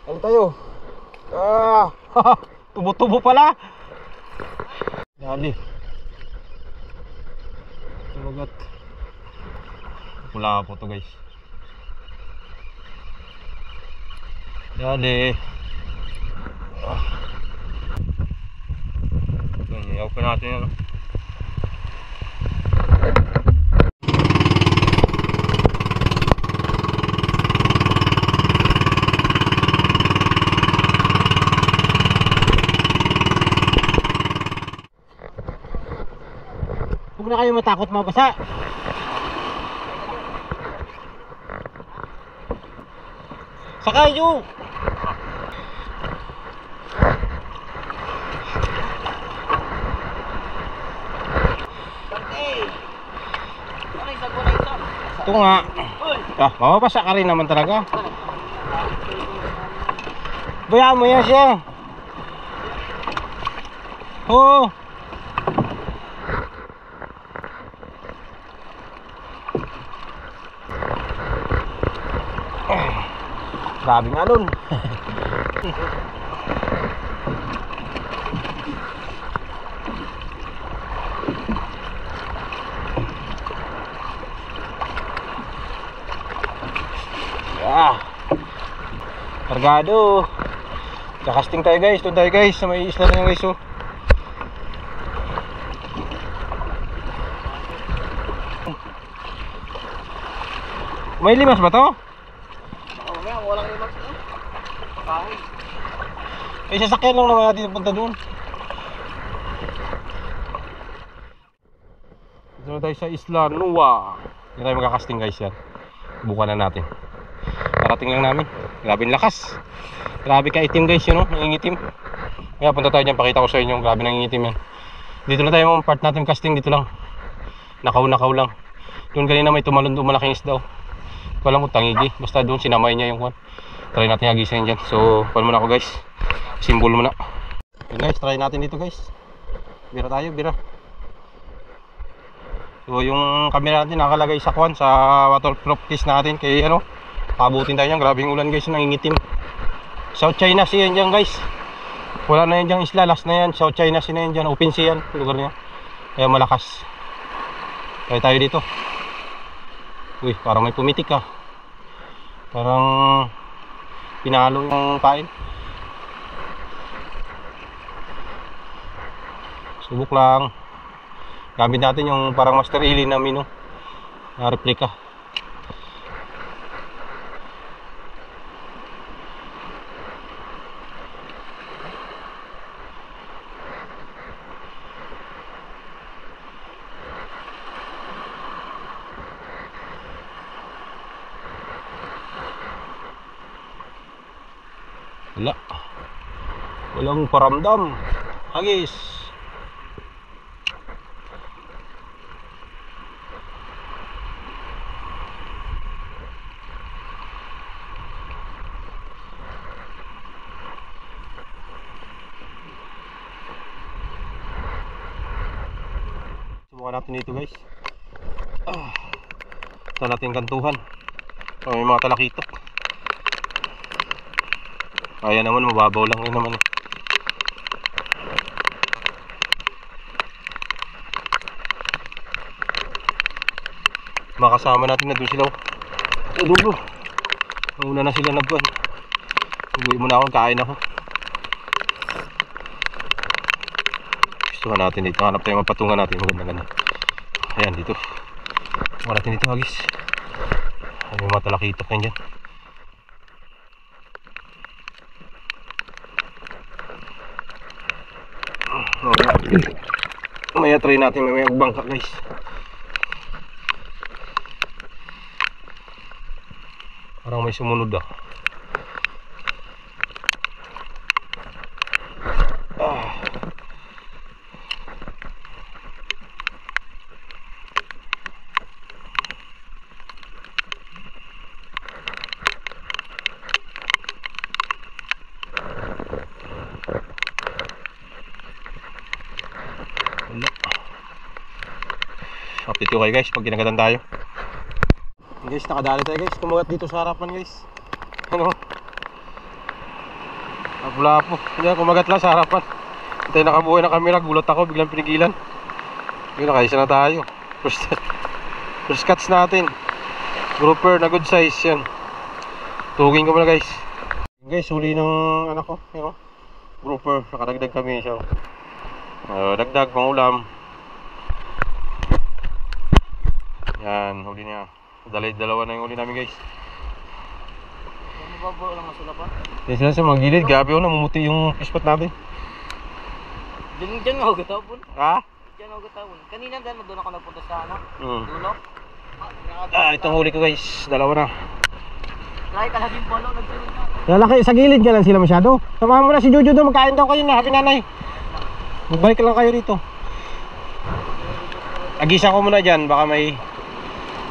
Ano tayo? Tubo-tubo pala. Dali. Tumagat. Pula po to guys. Dali. Iyaw pa natin yan. Huwag na kayo matakot mabasa. Sakay nyo. Ito nga. Mababasa ka rin naman talaga. Bayaan mo yan siya. Oo. Grabe nga dun. Kargado. Kakasting tayo guys. Doon tayo guys. Sa may isla na yung guys. May limas ba to? Walang limas to. Kahoy. Eh, sasakyan lang naman natin punta doon. Dito na tayo sa Isla Nuwa. Hindi tayo magkakasting guys yan. Bukan na natin. Parating lang namin. Grabe lakas. Grabe ka itim guys yun, no? Nangingitim. Kaya punta tayo dyan. Pakita ko sa inyo. Grabe nangingitim yan. Dito na tayo part natin casting. Dito lang. Nakaw lang. Doon kanina may tumalon doon malaking isda. Walang mo tangigi. Basta doon sinamay niya yung kwan. Try natin hagisin dyan. So, pan muna ako guys. Simbol muna. Yun guys, try natin dito guys. Bira tayo, bira. So, yung camera natin nakalagay sa kwan. Sa waterproof case natin. Kaya ano, pabutin tayo yan. Grabe yung ulan guys. Nangingitim. South China Sea yan dyan guys. Wala na yan dyan isla. Last na yan. South China Sea na yan dyan. Open sea yan. Lugar niya. Kaya malakas. Try tayo dito. Uy, parang may pumitik ah. Parang pinalo yung kain. Subok lang. Gamit natin yung parang Master Ili na mino na replika. Walang paramdam. Hagis. Subukan natin dito guys. Ito natin kantuhan. May mga talakitok. Kaya naman, mababaw lang yun naman eh. Makasama natin na doon sila. Dulo. Nauna na sila nagbuwan. Uwi muna ako, kain ako. Gustuhan natin dito. Hanap tayo mapatungan natin. Maganda-ganda. Ayan dito. Huwag natin dito hagis. May mga talakitok yan dyan. Maya try natin may magbangka guys. Parang may sumunod ah. Update ko kayo guys pag ginagatan tayo. Guys, nakadali tayo guys. Kumagat dito sa harapan guys. Ano? Wala po. Yan, kumagat lang sa harapan. Hintay nakabuhay ng camera. Gulat ako. Biglang pinigilan. Yun, nakaisa na tayo. First cuts natin. Grouper na good size yan. Tugin ko muna guys. Guys, huli ng anak ko. Yan, grouper. Nakadagdag kami siya. Dagdag, pangulam. Yan, huli niya. Dalawa na yung huli namin guys. Mababaw lang masula pa. Yan sila sa mga gilid. Gabi ako, namumuti yung spot natin. Diyan nga ako gatapon. Ha? Diyan ako gatapon. Kanina dahil doon ako nagpunta sa ano? Dulo. Itong huli ko guys. Dalawa na. Laki ka laging balo, nagsunod na. Lalaki, sa gilid ka lang sila masyado. Samahan mo na si Jojo doon. Magkain daw kayo na. Happy nanay. Magbalik lang kayo rito. Agisa ko muna dyan. Baka may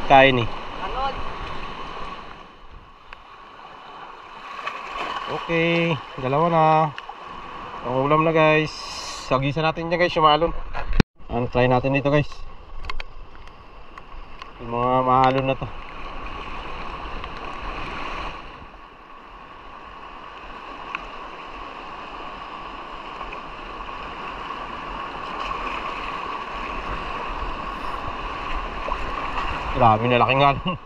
kain eh. Ano? Okay, dalawa na. Ang ulam na guys. Sagisa natin dyan guys, sumalon. Ano, try natin dito guys. Yung mga mahalon na to. Grabe na laking alon.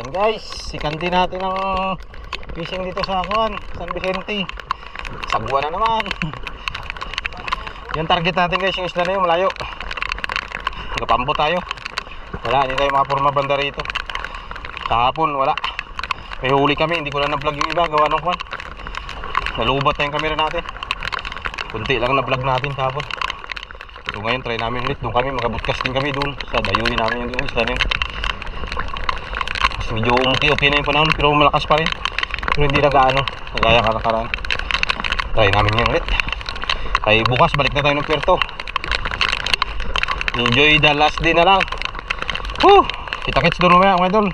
Yan guys, sikanti natin ang fishing dito sa San Vicente. Sagwa na naman. Yung target natin guys, yung isla na yun, malayo. Nagapambo tayo. Wala, hindi tayo makapurma banda rito. Kahapon, wala. May huli kami, hindi ko na na-vlog yung iba. Gawa ng kwan. Nalubat na yung camera natin. Kunti lang na-vlog natin kahapon. So ngayon, try namin ulit. Doon kami, magabudcasting kami doon. Sa dayunin namin yung isla na yun. Medyo umuti-uti na yung panahon pero malakas pa rin. Pero hindi nag-ano, nagaya ka nakaraan. Try namin yan ulit. Kaya bukas balik na tayo ng Puerto. Enjoy the last day na lang. Kita-kits doon mamaya mga idol.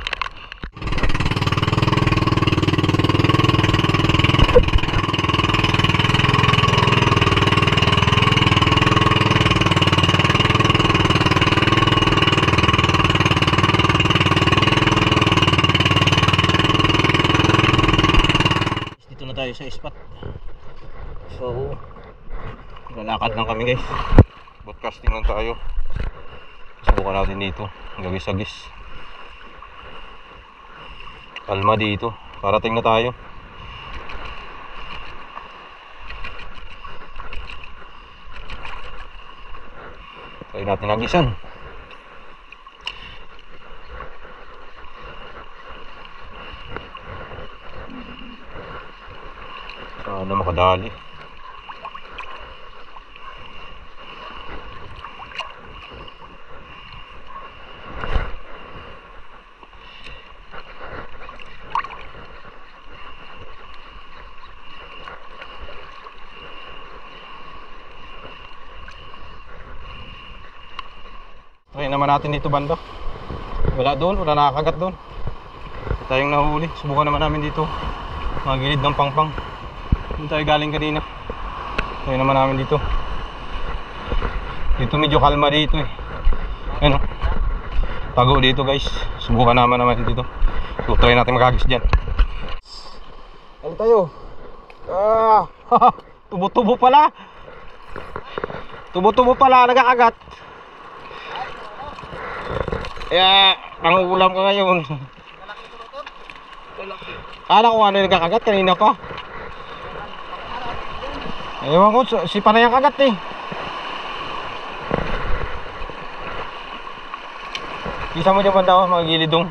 Tayo sa spot. So lalakad lang kami guys. Broadcasting lang tayo. Subukan natin dito. Gagis-agis. Kalma dito. Parating na tayo. Try natin agisan. Sana makadali. Try naman natin dito banda. Wala doon, wala nakakagat doon. Tayong nahuli. Subukan naman namin dito. Mga gilid ng pangpang. Doon tayo galing kanina. Tayo naman namin dito. Dito medyo kalma dito eh. Ano? Tago dito guys. Subukan naman dito. So try natin makagis dyan. Ano tayo? Tubo-tubo pala. Tubo-tubo pala nagkakagat. Kaya ang ulam ko ngayon. Kala ko ano yung nagkakagat kanina pa. Ewan ko, si Panay ang kagat eh. Isa mo dyan banda mga gilidong.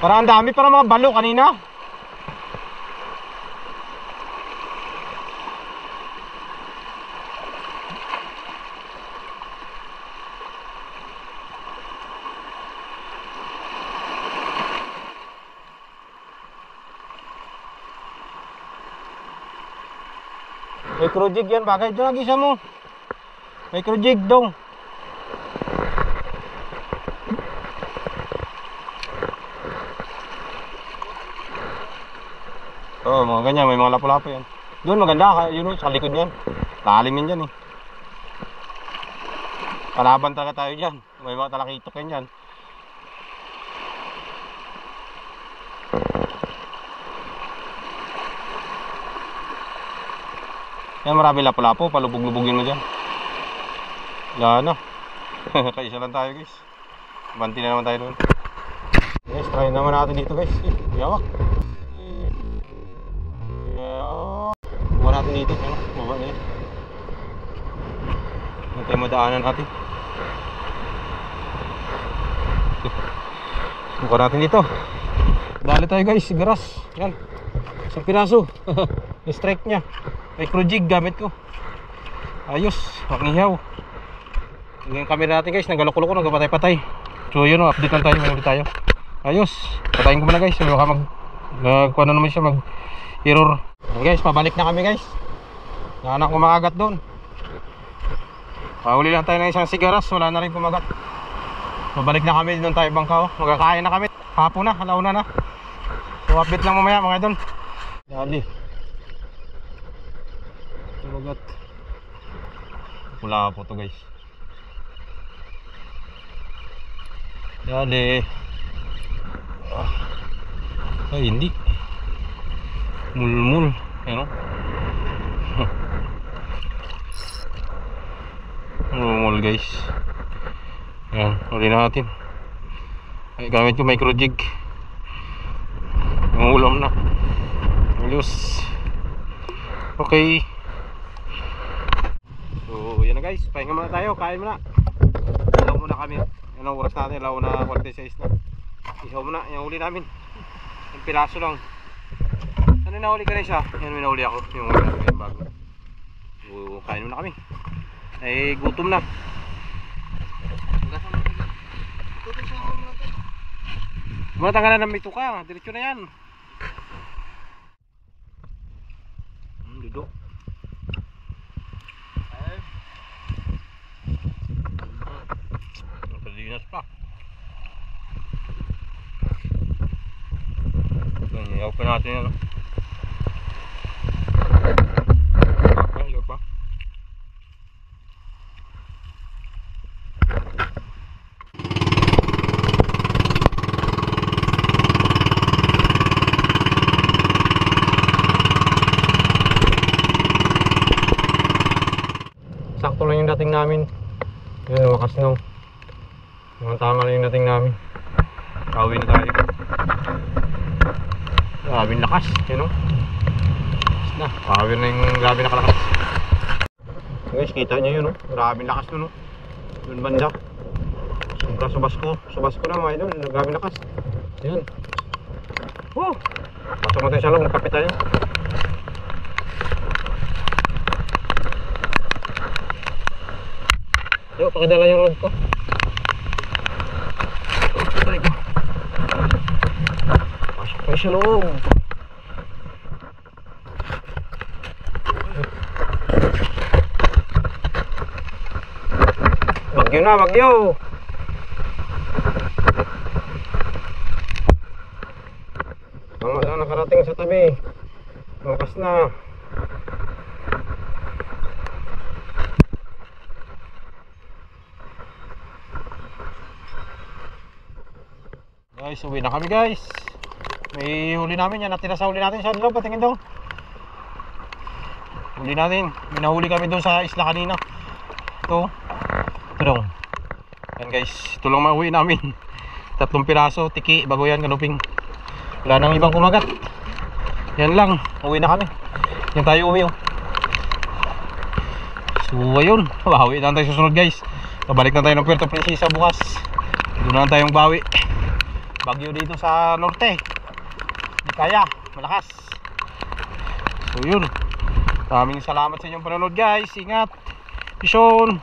Parang ang dami, parang mga balo kanina. Micro jig yan, bagay. Doon nag-isa mo. Micro jig dong. Oo, mga ganyan. May mga lapo-lapo yan. Doon maganda. Yun sa likod yan. Lalim yan dyan eh. Palaban talaga tayo dyan. May mga talakitok yan dyan. Yan, marami lapo-lapo. Palubog-lubugin mo dyan. Wala na. Kaisa lang tayo guys. Banti na naman tayo doon. Guys, try naman natin dito guys. Yawak. Buka natin dito. Baba na yun. Hindi tayo madaanan natin. Buka natin dito. Dali tayo guys. Garas. Yan. Isang piraso. Strike nya. Micro jig gamit ko. Ayos. Makihaw. Yung camera natin guys. Nagalokulo ko. Nagpatay-patay. So yun. Update lang tayo. May ulit tayo. Ayos. Patayin ko muna guys. Baka kuha na naman siya mag-error. Guys, pabalik na kami guys. Naanak kumakagat doon. Pahuli lang tayo ng isang sigaras. Wala na rin kumagat. Pabalik na kami doon tayo bangka. Magkakain na kami. Hapon na, alauna na. So update lang mamaya mga idol. Dali. Kumagat. Wala po to guys. Dali. Ay hindi. Mulmul. Ano? Mulmul guys. Yan, uli natin. Ay, gamit ko micro jig. Ang ulam na. Ayos. Okay. So, yan na guys. Pahinga muna tayo. Kain muna. Ilaw muna kami. Yan ang oras natin. Ilaw na 46 na. Isaw muna. Yung uli namin. Yung piraso lang. Ano nahuli ka rin siya? Yan may nahuli ako. Yung uli natin yung bago. So, kain muna kami. Ay, gutom na. Matanggalan ng mito ka. Diretso na yan. Dudo. Napalinas pa. Iyaw pa natin yan. Iyaw pa. Sakto lang yung dating namin. Yun, wakas nung. Mga tama lang yung dating namin. Kawin na tayo. Grabe lakas, yun o. Na, grabe na yung grabe nakalakas. Guys, kita nyo yun o. Grabe lakas nun o. Doon banda. Sobra subas ko na mga idol. Grabe lakas. Yan. Oh! Pasok mo tayo sa loob, magkapit tayo. Yo, pakidala yung rod ko. Patay ko. Pasok tayo sa loob. Bagyo na, bagyo. Tama na nakarating sa tabi. Makas na. Guys, uwi na kami guys. May huli namin yan. Natira sa huli natin sa loob. Patingin daw. Huli natin. May nahuli kami doon sa isla kanina. Ito. Ito daw. Yan guys. Ito lang mauwi namin. 3 piraso. Tiki. Bago yan. Kanuping. Wala nang ibang kumagat. Yan lang. Uwi na kami. Yan tayo uwi oh. So ayun. Bawi na tayo susunod guys. Pabalik na tayo ng Puerto Princesa bukas. Doon na tayong bawi. Bagyo dito sa norte. Hindi kaya, malakas. So yun. Maraming salamat sa inyong panonood guys. Ingat. Peace on.